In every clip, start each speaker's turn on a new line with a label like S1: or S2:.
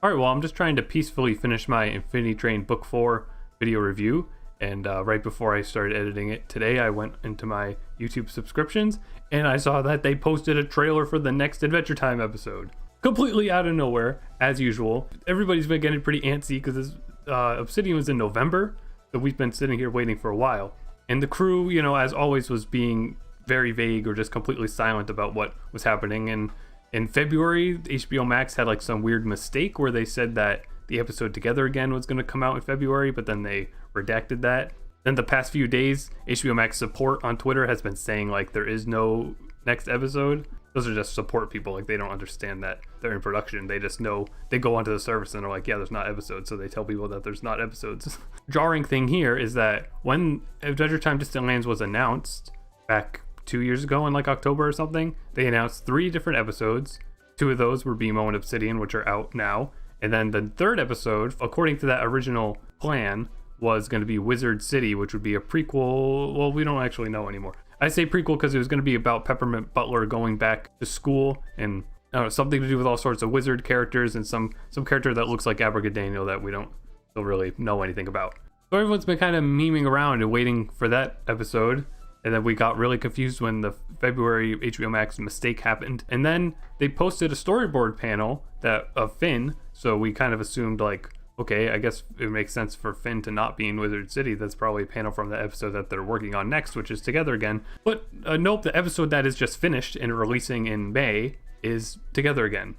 S1: Alright, well, I'm just trying to peacefully finish my Infinity Train Book 4 video review, and right before I started editing it today, I went into my YouTube subscriptions, and I saw that they posted a trailer for the next Adventure Time episode. Completely out of nowhere, as usual. Everybody's been getting pretty antsy because Obsidian was in November, so we've been sitting here waiting for a while. And the crew, you know, as always, was being very vague or just completely silent about what was happening. And in February, HBO Max had like some weird mistake where they said that the episode Together Again was going to come out in February, but then they redacted that. Then the past few days, HBO Max support on Twitter has been saying like there is no next episode. Those are just support people, like they don't understand that they're in production. They just know, they go onto the service and they're like, yeah, there's not episodes, so they tell people that there's not episodes. Jarring thing here is that when Adventure Time Distant Lands was announced back 2 years ago in like October or something, they announced 3 different episodes. 2 of those were BMO and Obsidian, which are out now. And then the third episode, according to that original plan, was going to be Wizard City, which would be a prequel. Well, we don't actually know anymore. I say prequel because it was going to be about Peppermint Butler going back to school and something to do with all sorts of wizard characters and some character that looks like Abrigadaniel that we don't really know anything about. So everyone's been kind of memeing around and waiting for that episode. And then we got really confused when the February HBO Max mistake happened. And then they posted a storyboard panel of Finn. So we kind of assumed like, okay, I guess it makes sense for Finn to not be in Wizard City. That's probably a panel from the episode that they're working on next, which is Together Again. But nope, the episode that is just finished and releasing in May is Together Again.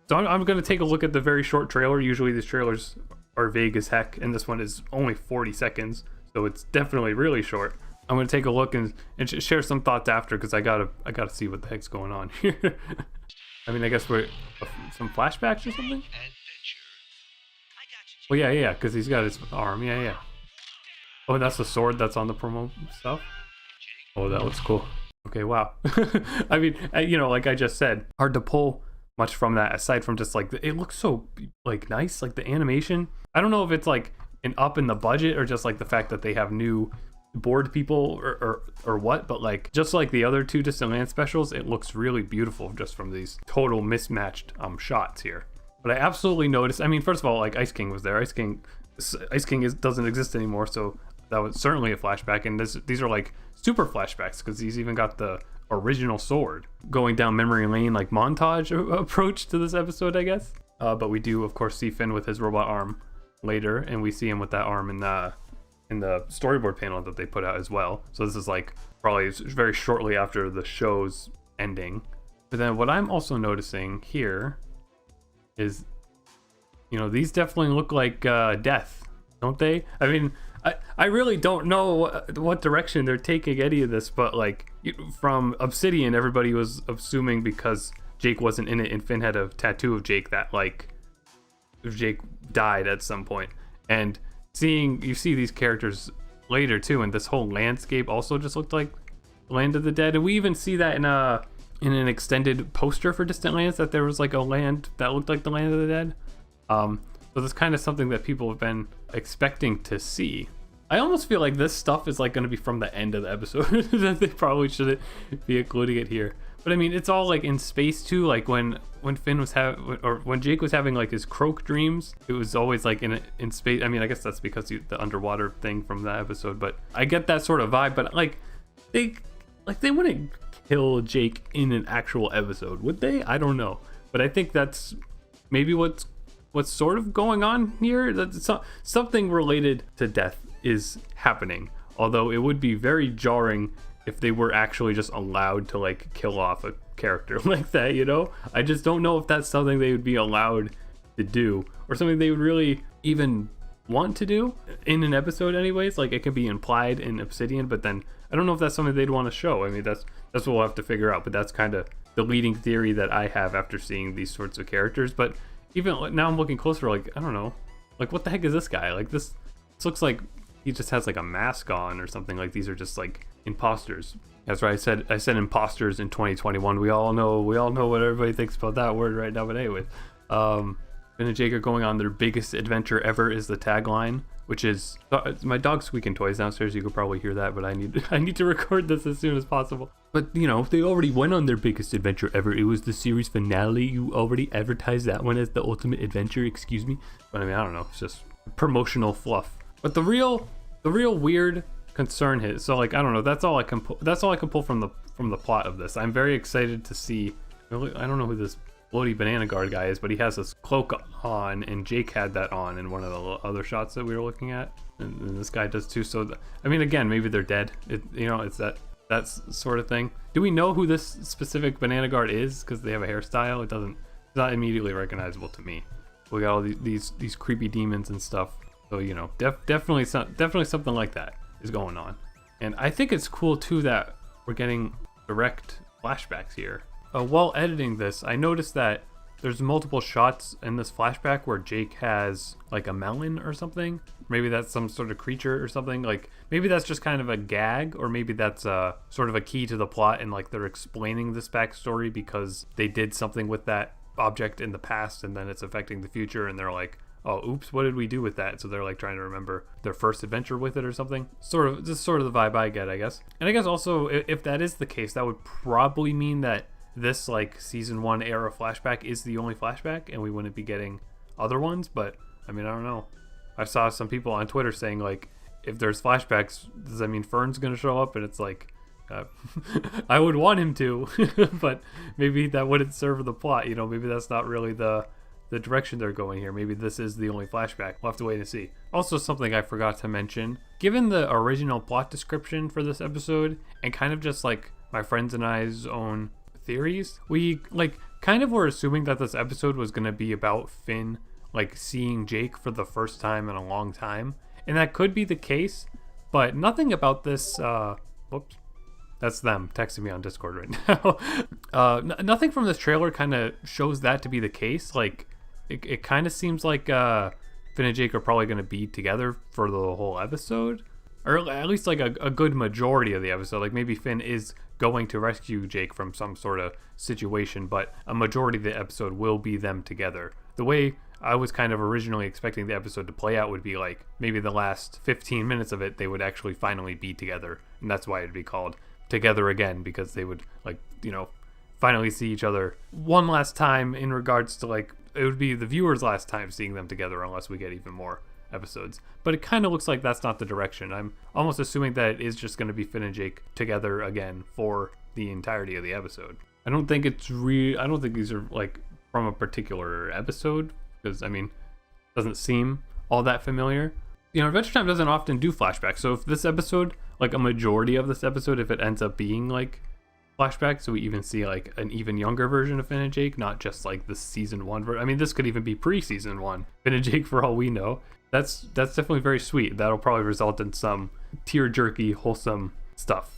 S1: So I'm going to take a look at the very short trailer. Usually these trailers are vague as heck, and this one is only 40 seconds. So it's definitely really short. I'm going to take a look and share some thoughts after, because I gotta see what the heck's going on here. I mean, I guess we're some flashbacks or something? Well, yeah, because he's got his arm. Yeah. Oh, that's the sword that's on the promo stuff? Oh, that looks cool. Okay, wow. I mean, you know, like I just said, hard to pull much from that, aside from just like, it looks so like nice, like the animation. I don't know if it's like an up in the budget or just like the fact that they have new board people or what, but like just like the other 2 Distant Land specials, it looks really beautiful just from these total mismatched shots here. But I absolutely noticed, I mean, first of all, like Ice King was there. Ice King doesn't exist anymore, so that was certainly a flashback. And these are like super flashbacks, because he's even got the original sword going down memory lane, like montage approach to this episode, I guess. But we do, of course, see Finn with his robot arm later, and we see him with that arm in the storyboard panel that they put out as well. So this is like probably very shortly after the show's ending. But then what I'm also noticing here is, you know, these definitely look like death, don't they? I mean, I really don't know what direction they're taking any of this, but like from Obsidian, everybody was assuming because Jake wasn't in it and Finn had a tattoo of Jake that like Jake died at some point. And you see these characters later too, and this whole landscape also just looked like Land of the Dead. And we even see that in an extended poster for Distant Lands, that there was like a land that looked like the Land of the Dead. So that's kind of something that people have been expecting to see. I almost feel like this stuff is like going to be from the end of the episode, that they probably shouldn't be including it here. But I mean, it's all like in space too. Like when Finn was when Jake was having like his croak dreams, it was always like in space. I mean, I guess that's because the underwater thing from that episode. But I get that sort of vibe. But like they wouldn't kill Jake in an actual episode, would they? I don't know. But I think that's maybe what's sort of going on here. That something related to death is happening. Although it would be very jarring if they were actually just allowed to like kill off a character like that, you know? I just don't know if that's something they would be allowed to do, or something they would really even want to do in an episode anyways. Like it could be implied in Obsidian, but then I don't know if that's something they'd want to show. I mean, that's what we'll have to figure out, but that's kind of the leading theory that I have after seeing these sorts of characters. But even now I'm looking closer, like, I don't know, like what the heck is this guy? Like this looks like he just has like a mask on or something. Like these are just like imposters. That's right, I said imposters in 2021. We all know what everybody thinks about that word right now. But anyways, Finn and Jake are going on their biggest adventure ever is the tagline, which is my dog's squeaking toys downstairs. You could probably hear that, but I need to record this as soon as possible. But you know, they already went on their biggest adventure ever. It was the series finale. You already advertised that one as the ultimate adventure. Excuse me, but I mean, I don't know. It's just promotional fluff. But the real weird concern is, so like, I don't know. That's all I can pull from the plot of this. I'm very excited to see. I don't know who this floaty banana guard guy is, but he has this cloak on, and Jake had that on in one of the other shots that we were looking at, and this guy does too. So I mean, again, maybe they're dead. It's that sort of thing. Do we know who this specific banana guard is because they have a hairstyle? It's not immediately recognizable to me. We got all these creepy demons and stuff, so you know, definitely something like that is going on. And I think it's cool too that we're getting direct flashbacks here. While editing this, I noticed that there's multiple shots in this flashback where Jake has like a melon or something. Maybe that's some sort of creature or something. Like maybe that's just kind of a gag, or maybe that's sort of a key to the plot, and like they're explaining this backstory because they did something with that object in the past and then it's affecting the future, and they're like, oh oops, what did we do with that? So they're like trying to remember their first adventure with it or something. This is sort of the vibe I get, I guess. And I guess also, if that is the case, that would probably mean that this like season 1 era flashback is the only flashback and we wouldn't be getting other ones. But I mean, I don't know. I saw some people on Twitter saying like, if there's flashbacks, does that mean Fern's gonna show up? And it's like, I would want him to, but maybe that wouldn't serve the plot. You know, maybe that's not really the direction they're going here. Maybe this is the only flashback. We'll have to wait and see. Also, something I forgot to mention, given the original plot description for this episode and kind of just like my friends and I's own theories, we like kind of were assuming that this episode was going to be about Finn like seeing Jake for the first time in a long time, and that could be the case, but nothing about this whoops, that's them texting me on Discord right now. Nothing from this trailer kind of shows that to be the case. Like it kind of seems like Finn and Jake are probably going to be together for the whole episode, or at least like a good majority of the episode. Like maybe Finn is going to rescue Jake from some sort of situation, but a majority of the episode will be them together. The way I was kind of originally expecting the episode to play out would be like maybe the last 15 minutes of it they would actually finally be together, and that's why it'd be called Together Again, because they would like, you know, finally see each other one last time, in regards to like it would be the viewers' last time seeing them together, unless we get even more episodes. But it kind of looks like that's not the direction. I'm almost assuming that it is just going to be Finn and Jake together again for the entirety of the episode. I don't think these are like from a particular episode, because I mean, it doesn't seem all that familiar. You know, Adventure Time doesn't often do flashbacks, so if this episode, like a majority of this episode, if it ends up being like flashbacks, so we even see like an even younger version of Finn and Jake, not just like the season 1 version. I mean, this could even be pre-season 1 Finn and Jake for all we know. That's definitely very sweet. That'll probably result in some tear-jerky, wholesome stuff.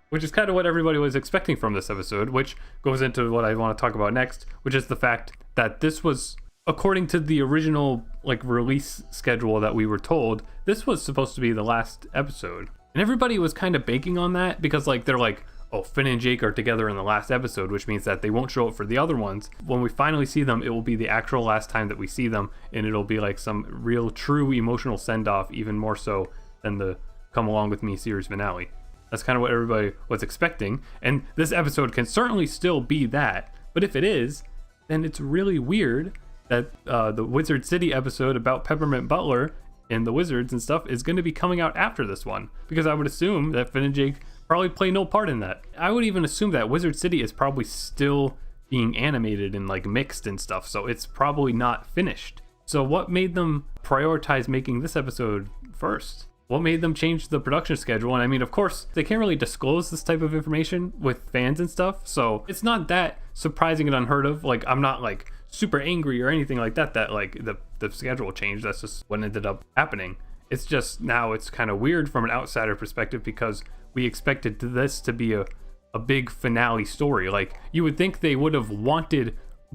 S1: Which is kind of what everybody was expecting from this episode, which goes into what I want to talk about next, which is the fact that this was, according to the original like release schedule that we were told, this was supposed to be the last episode. And everybody was kind of banking on that, because like they're like, oh, Finn and Jake are together in the last episode, which means that they won't show up for the other ones. When we finally see them, it will be the actual last time that we see them, and it'll be like some real, true emotional send-off, even more so than the Come Along With Me series finale. That's kind of what everybody was expecting, and this episode can certainly still be that. But if it is, then it's really weird that the Wizard City episode about Peppermint Butler and the wizards and stuff is going to be coming out after this one, because I would assume that Finn and Jake probably play no part in that. I would even assume that Wizard City is probably still being animated and like mixed and stuff, so it's probably not finished. So what made them prioritize making this episode first? What made them change the production schedule? And I mean, of course, they can't really disclose this type of information with fans and stuff, so it's not that surprising and unheard of. Like, I'm not like super angry or anything like that like the schedule changed. That's just what ended up happening. It's just now it's kind of weird from an outsider perspective, because we expected this to be a big finale story. Like, you would think they would have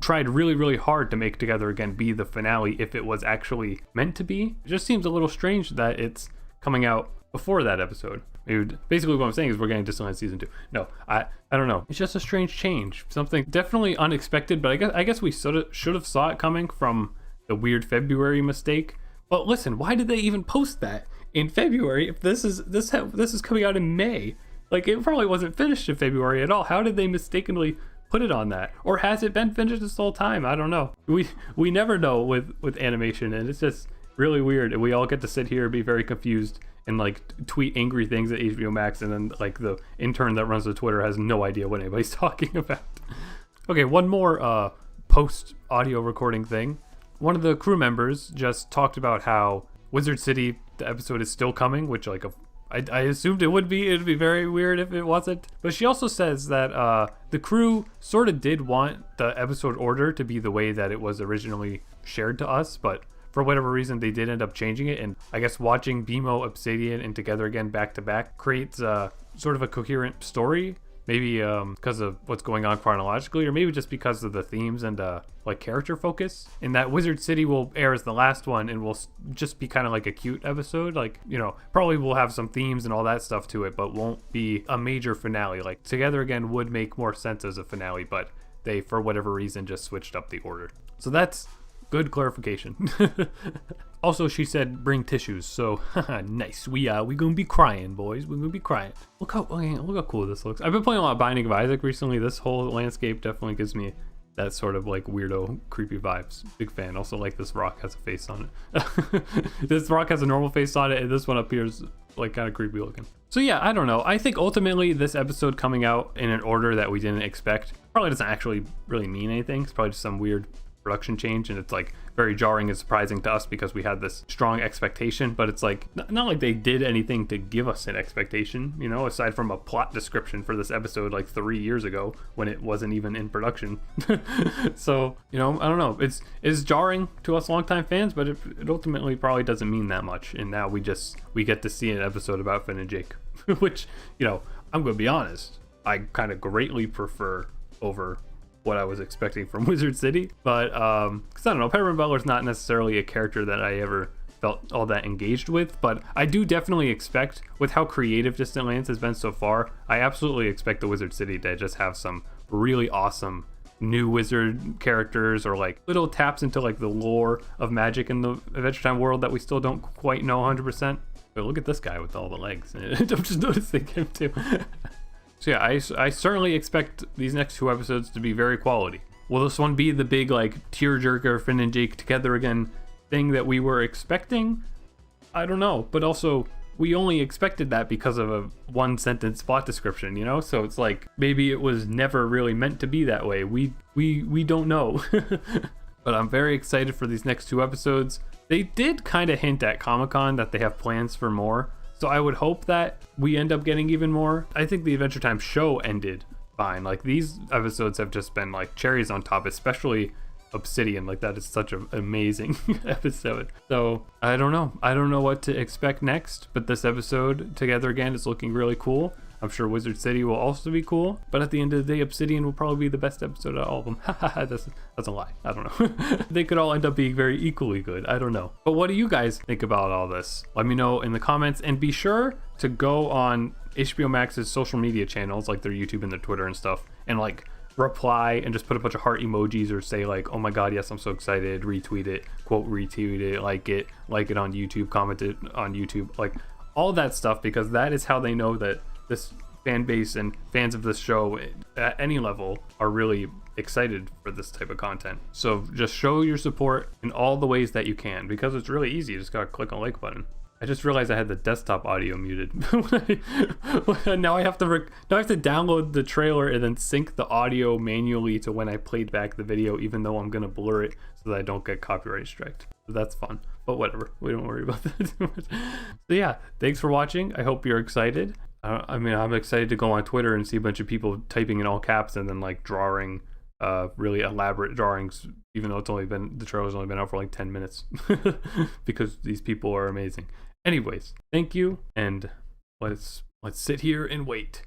S1: tried really, really hard to make Together Again be the finale if it was actually meant to be. It just seems a little strange that it's coming out before that episode. Basically what I'm saying is we're getting Disneyland season 2. No, I don't know. It's just a strange change. Something definitely unexpected, but I guess we should have saw it coming from the weird February mistake. But listen, why did they even post that in February if this is coming out in May? Like, it probably wasn't finished in February at all. How did they mistakenly put it on that? Or has it been finished this whole time? I don't know. We never know with animation, and it's just really weird. And we all get to sit here and be very confused and like tweet angry things at HBO Max, and then like the intern that runs the Twitter has no idea what anybody's talking about. Okay, one more post audio recording thing. One of the crew members just talked about how Wizard City, the episode, is still coming, which like I assumed it would be. It'd be very weird if it wasn't. But she also says that the crew sort of did want the episode order to be the way that it was originally shared to us, but for whatever reason they did end up changing it. And I guess watching BMO, Obsidian, and Together Again back to back creates sort of a coherent story. Maybe because of what's going on chronologically, or maybe just because of the themes and like character focus. And that Wizard City will air as the last one and will just be kind of like a cute episode. Like, you know, probably will have some themes and all that stuff to it, but won't be a major finale. Like Together Again would make more sense as a finale, but they, for whatever reason, just switched up the order. So that's good clarification. Also, she said bring tissues, so nice. We gonna be crying, boys. We're gonna be crying. Look how cool this looks. I've been playing a lot of Binding of Isaac recently. This whole landscape definitely gives me that sort of like weirdo, creepy vibes. Big fan. Also, like this rock has a face on it. This rock has a normal face on it, and this one appears like kind of creepy looking. So yeah, I don't know. I think ultimately this episode coming out in an order that we didn't expect probably doesn't actually really mean anything. It's probably just some weird production change, and it's like very jarring and surprising to us because we had this strong expectation, but it's like not like they did anything to give us an expectation, you know, aside from a plot description for this episode like 3 years ago when it wasn't even in production. So, you know, I don't know, it's jarring to us longtime fans, but it ultimately probably doesn't mean that much. And now we get to see an episode about Finn and Jake, which, you know, I'm gonna be honest, I kind of greatly prefer over what I was expecting from Wizard City. But because I don't know, Peppermint Butler's not necessarily a character that I ever felt all that engaged with, but I do definitely expect, with how creative Distant Lands has been so far, I absolutely expect the Wizard City to just have some really awesome new wizard characters, or like little taps into like the lore of magic in the Adventure Time world that we still don't quite know 100%. But look at this guy with all the legs. I'm just noticing him too. So yeah, I certainly expect these next 2 episodes to be very quality. Will this one be the big like tearjerker Finn and Jake together again thing that we were expecting? I don't know, but also we only expected that because of a 1-sentence plot description, you know? So it's like maybe it was never really meant to be that way. We don't know. But I'm very excited for these next 2 episodes. They did kind of hint at Comic-Con that they have plans for more. So I would hope that we end up getting even more. I think the Adventure Time show ended fine. Like, these episodes have just been like cherries on top, especially Obsidian. Like, that is such an amazing episode. So I don't know what to expect next, but this episode Together Again is looking really cool. I'm sure Wizard City will also be cool, but at the end of the day, Obsidian will probably be the best episode of all of them. That's a lie. I don't know. They could all end up being very equally good. I don't know. But what do you guys think about all this? Let me know in the comments, and be sure to go on HBO Max's social media channels, like their YouTube and their Twitter and stuff, and like reply and just put a bunch of heart emojis, or say like, oh my god, yes, I'm so excited, retweet it, quote retweet it, like it on YouTube, comment it on YouTube, like all that stuff, because that is how they know that this fan base and fans of this show at any level are really excited for this type of content. So just show your support in all the ways that you can, because it's really easy. You just gotta click on the like button. I just realized I had the desktop audio muted. Now I have to download the trailer and then sync the audio manually to when I played back the video, even though I'm gonna blur it so that I don't get copyright striked. So that's fun, but whatever. We don't worry about that too much. So yeah, thanks for watching. I hope you're excited. I mean, I'm excited to go on Twitter and see a bunch of people typing in all caps and then like drawing really elaborate drawings, even though the trailer's only been out for like 10 minutes because these people are amazing. Anyways, thank you, and let's sit here and wait.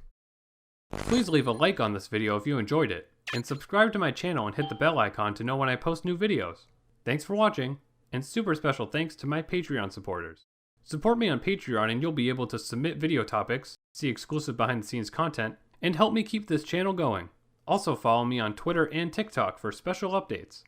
S1: Please leave a like on this video if you enjoyed it, and subscribe to my channel and hit the bell icon to know when I post new videos. Thanks for watching, and super special thanks to my Patreon supporters. Support me on Patreon and you'll be able to submit video topics, see exclusive behind the scenes content, and help me keep this channel going. Also follow me on Twitter and TikTok for special updates.